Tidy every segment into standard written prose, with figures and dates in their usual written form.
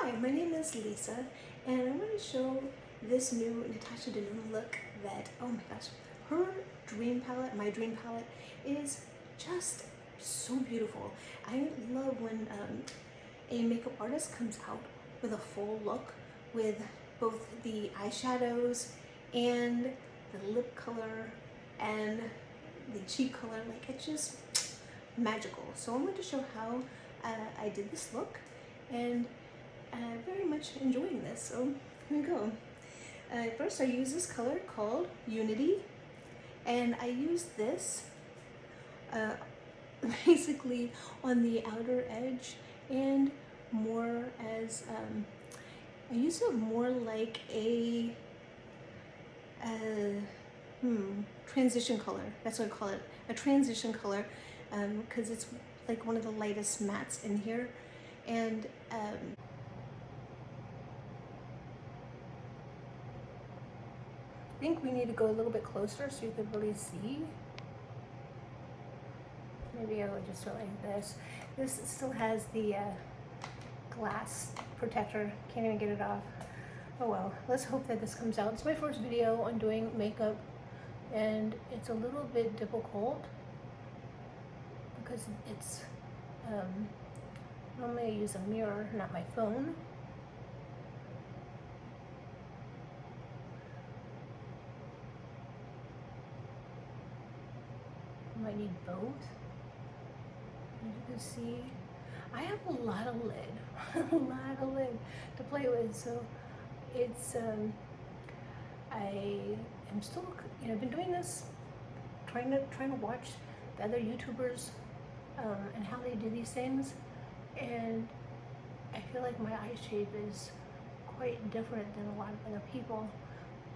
Hi, my name is Lisa, and I'm going to show this new Natasha Denona look that, oh my gosh, her dream palette, my dream palette, is just so beautiful. I love when a makeup artist comes out with a full look with both the eyeshadows and the lip color and the cheek color. Like, it's just magical. So I'm going to show how I did this look, and very much enjoying this. So here we go. First, I use this color called Unity, and I use this basically on the outer edge and more as I use it more like a transition color. That's what I call it, a transition color, because it's like one of the lightest mattes in here. And I think we need to go a little bit closer so you can really see. Maybe I will just do it like this. This still has the glass protector. Can't even get it off. Oh well, let's hope that this comes out. It's my first video on doing makeup, and it's a little bit difficult because it's normally I use a mirror, not my phone. I might need both. As you can see, I have a lot of lid, a lot of lid to play with. So it's I am still, I've been doing this, trying to watch the other YouTubers and how they do these things, and I feel like my eye shape is quite different than a lot of other people,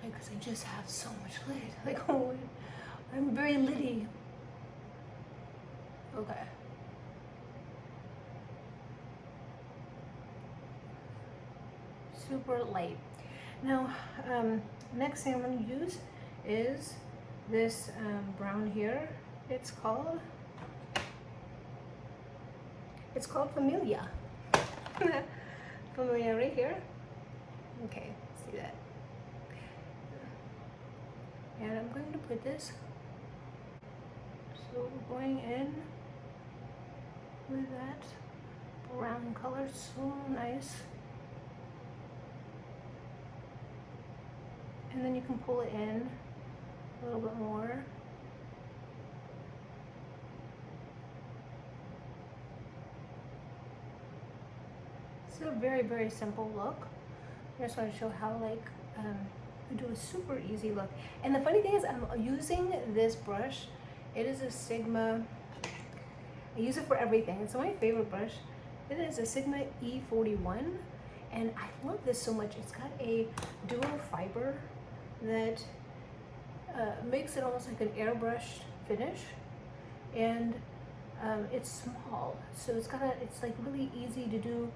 like, because I just have so much lid. Like, oh, I'm very liddy. Okay. Super light. Now, next thing I'm going to use is this brown here. It's called Familia. Familia right here. Okay, see that? And I'm going to put this. So we're going in with that brown color, so nice. And then you can pull it in a little bit more. It's a very, very simple look. I just want to show how, like, you do a super easy look. And the funny thing is, I'm using this brush. It is a Sigma. I use it for everything. It's my favorite brush. It is a Sigma E41, and I love this so much. It's got a dual fiber that makes it almost like an airbrushed finish, and it's small, so it's like really easy to do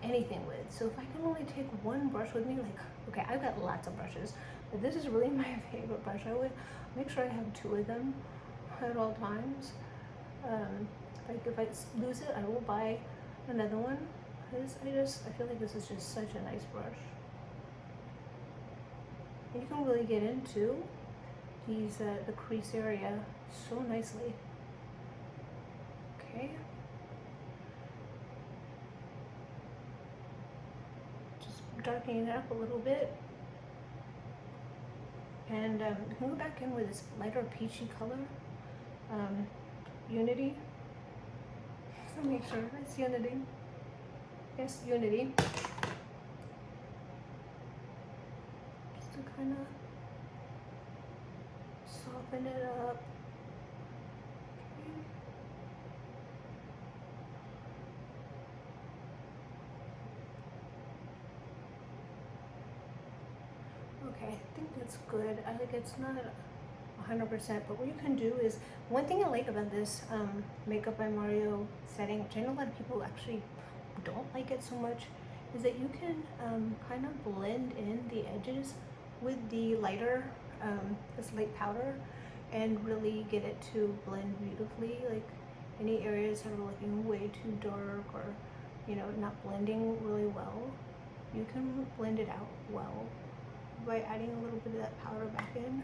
anything with. So if I can only take one brush with me, like, okay, I've got lots of brushes, but this is really my favorite brush. I would make sure I have two of them at all times. Like, if I lose it, I will buy another one, because I feel like this is just such a nice brush. And you can really get into these the crease area so nicely. Okay. Just darkening it up a little bit. And you can go back in with this lighter peachy color, Unity. So make sure it's Unity. Yes, Unity. Just to kind of soften it up. Okay, I think that's good. I think it's not 100%, but what you can do is, one thing I like about this Makeup by Mario setting, which I know a lot of people actually don't like it so much, is that you can kind of blend in the edges with the lighter, this light powder, and really get it to blend beautifully. Like, any areas that are looking way too dark or, not blending really well, you can blend it out well by adding a little bit of that powder back in.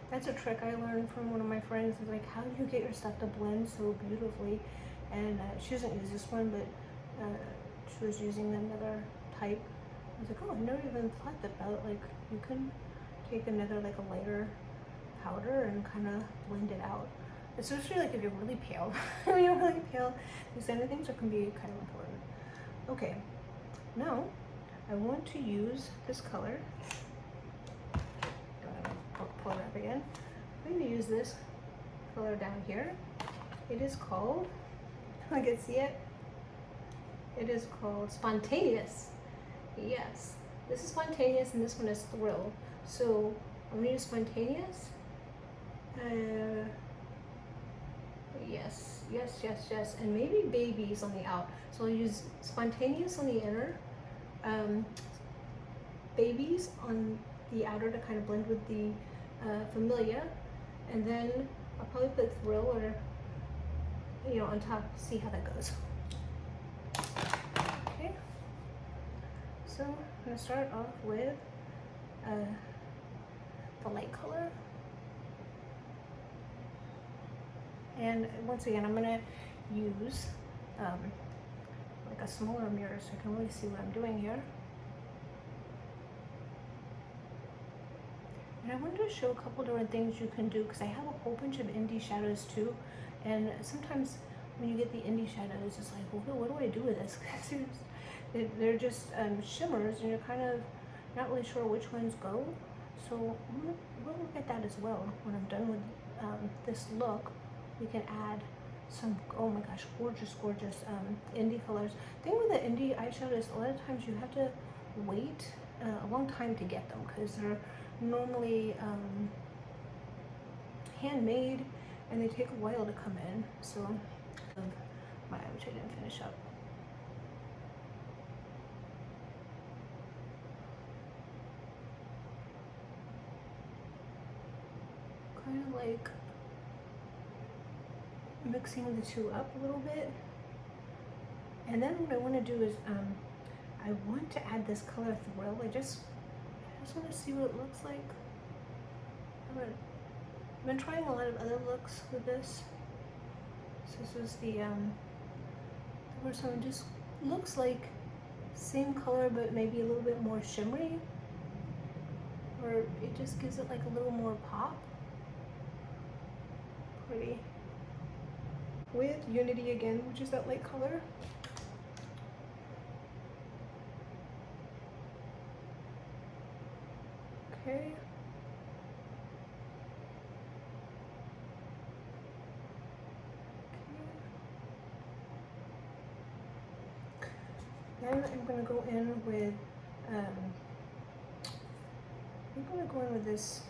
That's a trick I learned from one of my friends. Is like, how do you get your stuff to blend so beautifully? And she doesn't use this one, but she was using another type. I was like, oh, I never even thought about, like, you can take another, like a lighter powder and kind of blend it out. Especially like if you're really pale. When you're really pale, these kind of things can be kind of important. Okay, now I want to use this color. Pull it up again. I'm going to use this color down here. It is called, I can see it. It is called Spontaneous. Yes, this is Spontaneous and this one is Thrill. So I'm going to use Spontaneous. Yes, and maybe Babies on the out. So I'll use Spontaneous on the inner, Babies on the outer to kind of blend with the Familia, and then I'll probably put Thrill or, you know, on top, see how that goes. Okay, so I'm going to start off with the light color. And once again, I'm going to use like a smaller mirror so I can really see what I'm doing here. And I wanted to show a couple different things you can do because I have a whole bunch of indie shadows too. And sometimes when you get the indie shadows, it's like, well, what do I do with this? They're just shimmers and you're kind of not really sure which ones go. So we'll look at that as well when I'm done with this look. We can add some, oh my gosh, gorgeous indie colors. The thing with the indie eyeshadow is a lot of times you have to wait a long time to get them because they're normally handmade and they take a while to come in. So my eye, which I didn't finish up. Kind of like mixing the two up a little bit. And then what I want to do is I want to add this color Thrill. I just want to see what it looks like. I've been trying a lot of other looks with this. So this is the first one. Just looks like same color but maybe a little bit more shimmery, or it just gives it like a little more pop. Pretty. With Unity again, which is that light color. Okay. Then I'm going to go in with this.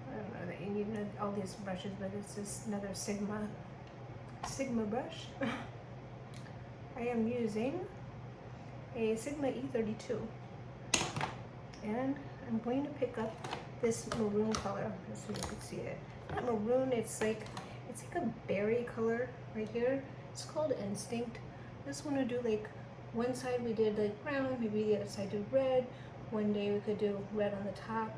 I don't know that you need all these brushes, but it's just another Sigma brush. I am using a Sigma E32, and I'm going to pick up this maroon color, just so you can see it. That maroon, it's like a berry color right here. It's called Instinct. Just want to do like one side we did like brown, maybe the other side did red. One day we could do red on the top,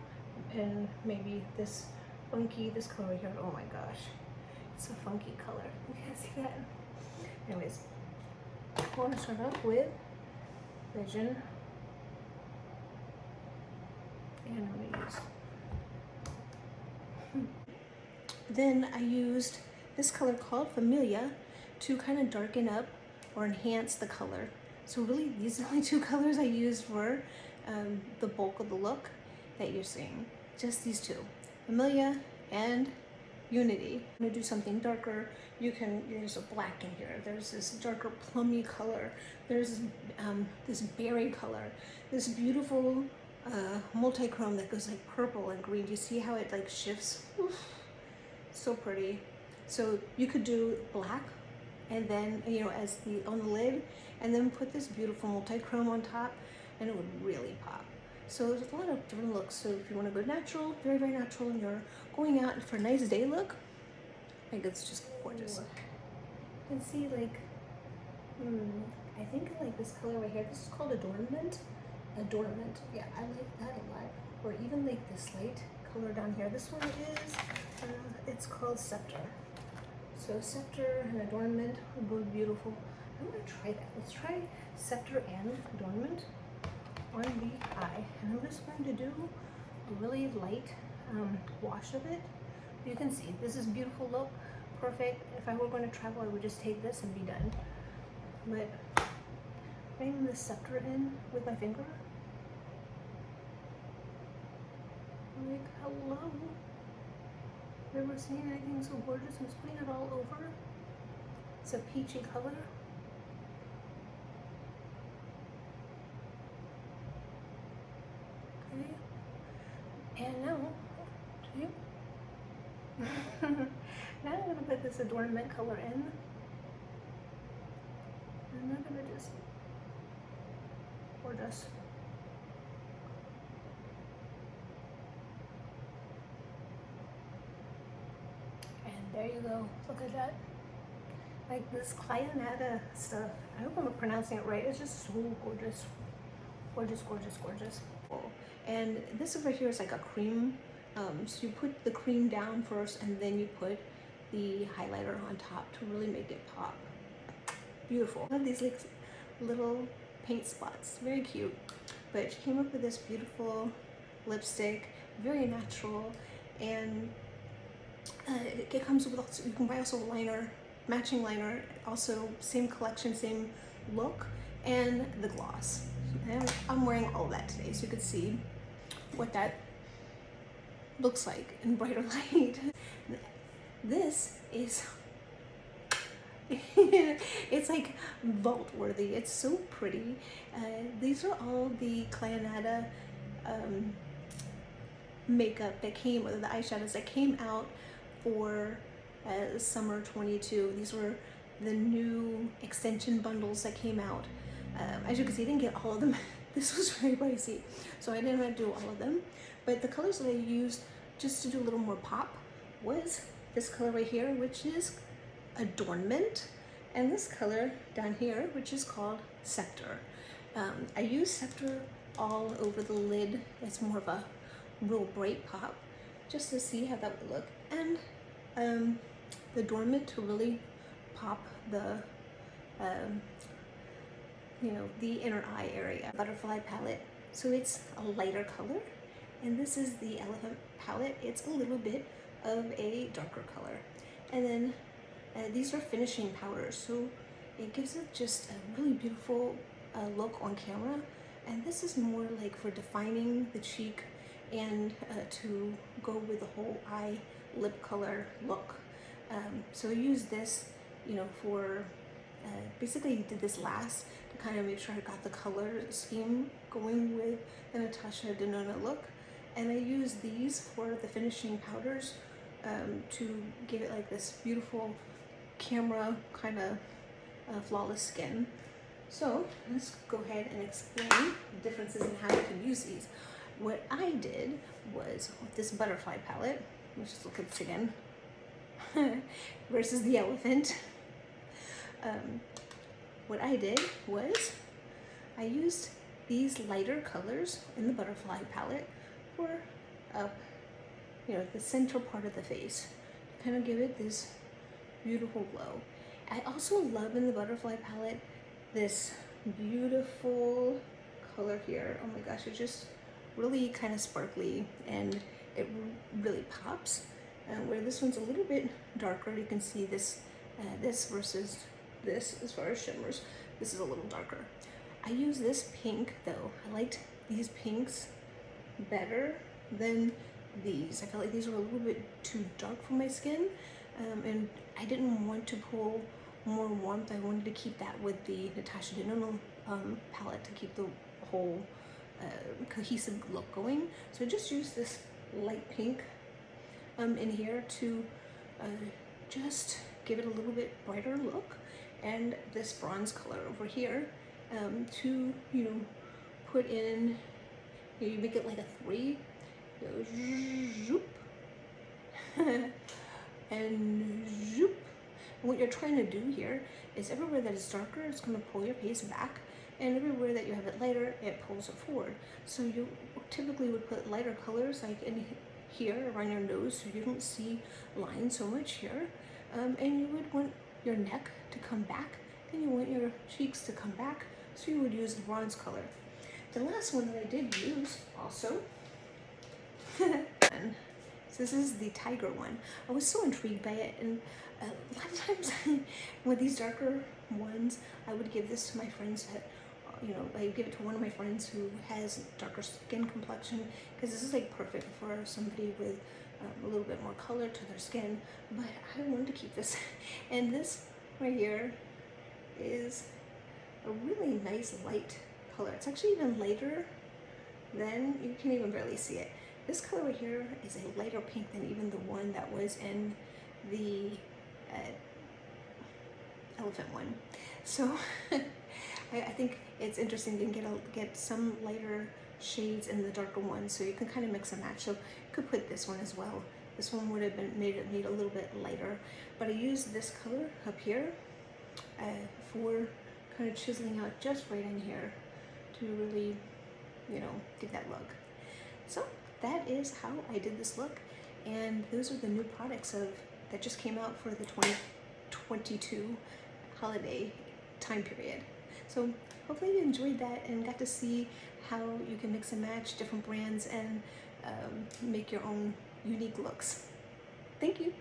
and maybe this color right here. Oh my gosh, it's a funky color. You can't see that. Anyways, I want to start off with Vision, and I'm gonna use. Then I used this color called Familia to kind of darken up or enhance the color. So really, these are the only two colors I used for the bulk of the look that you're seeing. Just these two, Familia and Unity. I'm gonna do something darker. There's a black in here. There's this darker plummy color. There's this berry color. This beautiful multi-chrome that goes like purple and green. Do you see how it like shifts? Oof, so pretty. So you could do black, and then as on the lid, and then put this beautiful multi-chrome on top, and it would really pop. So there's a lot of different looks. So if you want to go natural, very, very natural, and you're going out for a nice day look, I think it's just gorgeous. You can see like I think I like this color right here. This is called Adornment. Adornment. Yeah, I like that a lot. Or even like this light color down here. This one is, it's called Scepter. So Scepter and Adornment are both beautiful. I'm gonna try that. Let's try Scepter and Adornment on the eye. And I'm just going to do a really light wash of it. You can see this is beautiful look, perfect. If I were going to travel, I would just take this and be done. But bring the Scepter in with my finger. Like, hello. Never seen anything so gorgeous. I'm just putting it all over. It's a peachy color. Okay. And now, now I'm going to put this Adornment color in. And I'm going to just gorgeous. And there you go. Look at that. Like this Clayonetta stuff. I hope I'm pronouncing it right. It's just so gorgeous. Gorgeous, gorgeous, gorgeous. And this over here is like a cream. So you put the cream down first and then you put the highlighter on top to really make it pop. Beautiful. I have these like little paint spots. Very cute. But she came up with this beautiful lipstick. Very natural. And it comes with also, you can buy also a liner, matching liner, also same collection, same look, and the gloss. And I'm wearing all of that today, so you can see what that looks like in brighter light. This is, it's like vault worthy. It's so pretty. These are all the Clayonetta makeup that came, or the eyeshadows that came out for summer 22. These were the new extension bundles that came out. As you can see, I didn't get all of them. This was very pricey, so I didn't do all of them. But the colors that I used just to do a little more pop was this color right here, which is Adornment, and this color down here, which is called Scepter. I use Scepter all over the lid. It's more of a real bright pop, just to see how that would look. And the Adornment to really pop the you know, the inner eye area. Butterfly palette, so it's a lighter color, and this is the Elephant palette. It's a little bit of a darker color. And then these are finishing powders, so it gives it just a really beautiful look on camera. And this is more like for defining the cheek and to go with the whole eye lip color look. So I use this, you know, for basically did this last to kind of make sure I got the color scheme going with the Natasha Denona look. And I use these for the finishing powders to give it like this beautiful camera kind of flawless skin. So let's go ahead and explain the differences in how you can use these. What I did was with this butterfly palette, let's just look at this again, versus the elephant. What I did was I used these lighter colors in the butterfly palette for you know, the central part of the face to kind of give it this beautiful glow. I also love in the butterfly palette this beautiful color here. Oh my gosh, it's just really kind of sparkly and it really pops. Where this one's a little bit darker, you can see this this versus this as far as shimmers. This is a little darker. I use this pink though. I liked these pinks better than these. I felt like these were a little bit too dark for my skin, and I didn't want to pull more warmth. I wanted to keep that with the Natasha Denona palette to keep the whole cohesive look going. So I just used this light pink in here to just give it a little bit brighter look, and this bronze color over here to, you know, put in, you make it like a 3, go zoop and zoop, And what you're trying to do here is everywhere that is darker, it's going to pull your face back, and everywhere that you have it lighter, it pulls it forward. So you typically would put lighter colors like in here around your nose, so you don't see lines so much here. And you would want your neck to come back, and you want your cheeks to come back, so you would use the bronze color. The last one that I did use also, and so this is the tiger one. I was so intrigued by it, and a lot of times with these darker ones, I would give this to my friends that, I give it to one of my friends who has darker skin complexion, because this is like perfect for somebody with a little bit more color to their skin, but I wanted to keep this. And this right here is a really nice light color. It's actually even lighter than, you can even barely see it. This color right here is a lighter pink than even the one that was in the elephant one. So I think it's interesting to get some lighter shades in the darker one, so you can kind of mix and match. So you could put this one as well. This one would have been made a little bit lighter, but I used this color up here for kind of chiseling out just right in here to really, give that look. So that is how I did this look, and those are the new products that just came out for the 2022 holiday time period. So hopefully you enjoyed that and got to see how you can mix and match different brands and make your own unique looks. Thank you.